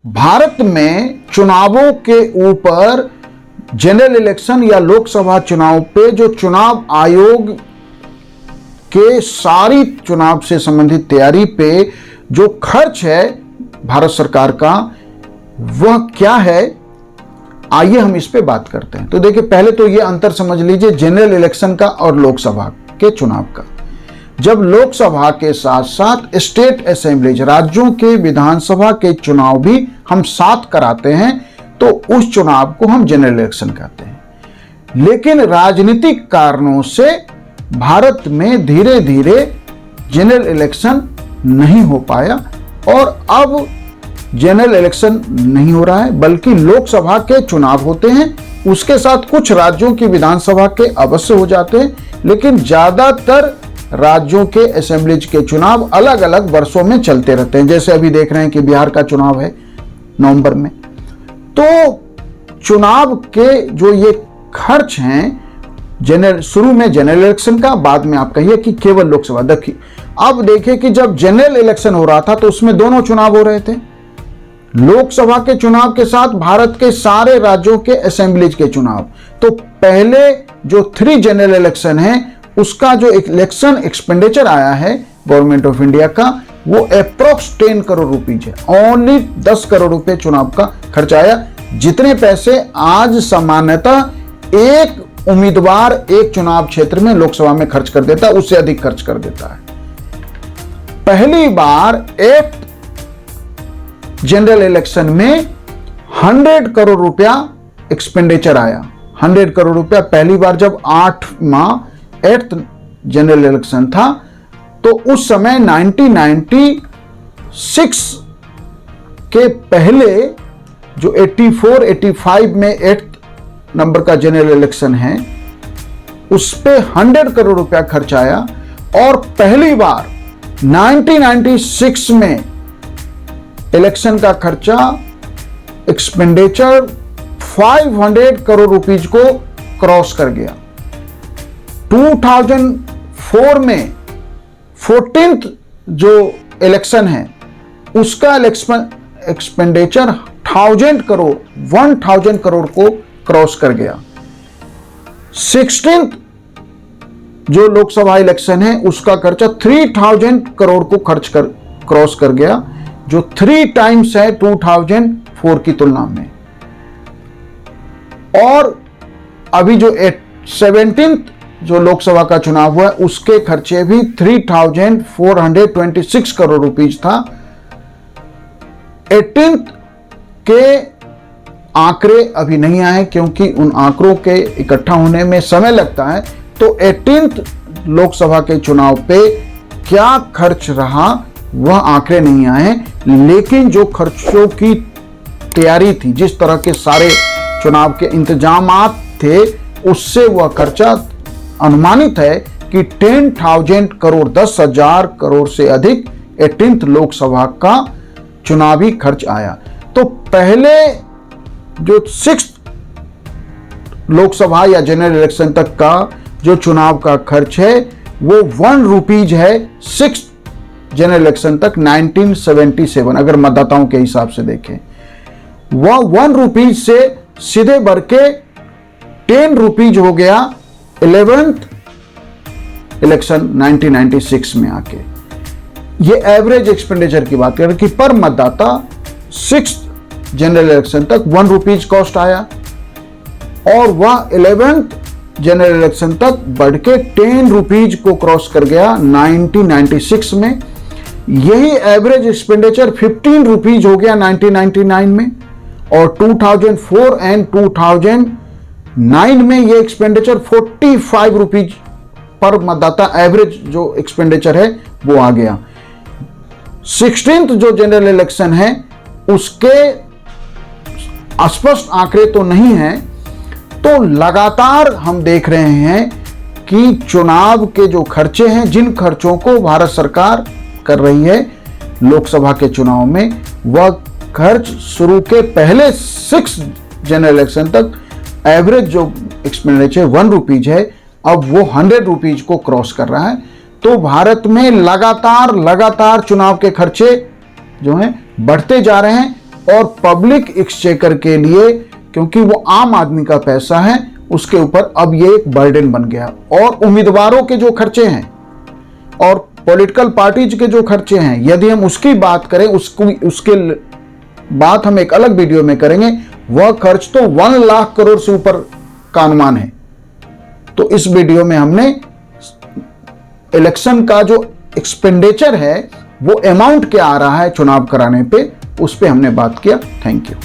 भारत में चुनावों के ऊपर जनरल इलेक्शन या लोकसभा चुनाव पे जो चुनाव आयोग के सारी चुनाव से संबंधित तैयारी पे जो खर्च है भारत सरकार का, वह क्या है, आइए हम इस पे बात करते हैं। तो देखिए, पहले तो ये अंतर समझ लीजिए जनरल इलेक्शन का और लोकसभा के चुनाव का। जब लोकसभा के साथ साथ स्टेट असेंबलीज, राज्यों के विधानसभा के चुनाव भी हम साथ कराते हैं, तो उस चुनाव को हम जनरल इलेक्शन कहते हैं। लेकिन राजनीतिक कारणों से भारत में धीरे धीरे जनरल इलेक्शन नहीं हो पाया और अब जनरल इलेक्शन नहीं हो रहा है, बल्कि लोकसभा के चुनाव होते हैं। उसके साथ कुछ राज्यों की विधानसभा के अवश्य हो जाते हैं, लेकिन ज्यादातर राज्यों के असेंबलीज के चुनाव अलग अलग वर्षों में चलते रहते हैं। जैसे अभी देख रहे हैं कि बिहार का चुनाव है नवंबर में। तो चुनाव के जो ये खर्च हैं, शुरू में जनरल इलेक्शन का, बाद में आप कहिए कि केवल लोकसभा। देखिए, अब देखिए कि जब जनरल इलेक्शन हो रहा था तो उसमें दोनों चुनाव हो रहे थे, लोकसभा के चुनाव के साथ भारत के सारे राज्यों के असेंबलीज के चुनाव। तो पहले जो 3 जनरल इलेक्शन है, उसका जो इलेक्शन एक्सपेंडिचर आया है गवर्नमेंट ऑफ इंडिया का, वो अप्रोक्स 10 करोड़ रुपीज है। ओनली 10 करोड़ रुपए चुनाव का खर्च आया। जितने पैसे आज सामान्यतः एक उम्मीदवार एक चुनाव क्षेत्र में लोकसभा में खर्च कर देता है, उससे अधिक खर्च कर देता है। पहली बार 8 जनरल इलेक्शन में 100 करोड़ रुपया एक्सपेंडिचर आया। 100 करोड़ रुपया पहली बार जब 8th जनरल इलेक्शन था, तो उस समय 1996 के पहले जो 84-85 में 8th नंबर का जनरल इलेक्शन है, उस पे 100 करोड़ रुपया खर्च आया। और पहली बार 1996 में इलेक्शन का खर्चा एक्सपेंडिचर 500 करोड़ रुपीज को क्रॉस कर गया। 2004 में 14th जो इलेक्शन है, उसका एक्सपेंडिचर 1000 करोड़ को क्रॉस कर गया। 16th जो लोकसभा इलेक्शन है, उसका खर्चा 3000 करोड़ को क्रॉस कर गया, जो 3 टाइम्स है 2004 की तुलना में। और अभी जो 17th जो लोकसभा का चुनाव हुआ, उसके खर्चे भी 3426 करोड़ रुपीज था। 18th के आंकड़े अभी नहीं आए, क्योंकि उन आंकड़ों के इकट्ठा होने में समय लगता है। तो 18th लोकसभा के चुनाव पे क्या खर्च रहा, वह आंकड़े नहीं आए। लेकिन जो खर्चों की तैयारी थी, जिस तरह के सारे चुनाव के इंतजामात थे, उससे वह खर्चा अनुमानित है कि 10,000 करोड़, 10,000 करोड़ से अधिक 18th लोकसभा का चुनावी खर्च आया। तो पहले जो 6th लोकसभा या जनरल इलेक्शन तक का जो चुनाव का खर्च है, वो 1 रुपीज है 6th जनरल इलेक्शन तक 1977, अगर मतदाताओं के हिसाब से देखें। वह 1 रुपीज से सीधे बढ़ के 10 रुपीज हो गया 11th इलेक्शन 1996 में आके। ये एवरेज एक्सपेंडिचर की बात करें कि पर मतदाता 6th जनरल इलेक्शन तक 1 रुपीज कॉस्ट आया, और वह 11th जनरल इलेक्शन तक बढ़ के 10 रुपीज को क्रॉस कर गया 1996 में। यही एवरेज एक्सपेंडिचर 15 रुपीज हो गया 1999 में, और 2004 एंड 2009 में ये एक्सपेंडिचर 45 रुपीज पर मतदाता एवरेज जो एक्सपेंडिचर है वो आ गया। 16th जो जनरल इलेक्शन है, उसके स्पष्ट आंकड़े तो नहीं है। तो लगातार हम देख रहे हैं कि चुनाव के जो खर्चे हैं, जिन खर्चों को भारत सरकार कर रही है लोकसभा के चुनाव में, वह खर्च शुरू के पहले 6 जनरल इलेक्शन तक एवरेज जो एक्सपेंडिचर 1 रुपीज है, अब वो 100 रुपीज को क्रॉस कर रहा है। तो भारत में लगातार चुनाव के खर्चे जो हैं बढ़ते जा रहे हैं, और पब्लिक एक्सचेकर के लिए, क्योंकि वो आम आदमी का पैसा है, उसके ऊपर अब ये एक बर्डन बन गया। और उम्मीदवारों के जो खर्चे हैं और पॉलिटिकल पार्टीज के जो खर्चे हैं, यदि हम उसकी बात करें, उसके बात हम एक अलग वीडियो में करेंगे, वह खर्च तो 1 लाख करोड़ से ऊपर का अनुमान है। तो इस वीडियो में हमने इलेक्शन का जो एक्सपेंडिचर है, वो अमाउंट क्या आ रहा है चुनाव कराने पे, उस पे हमने बात किया। Thank you.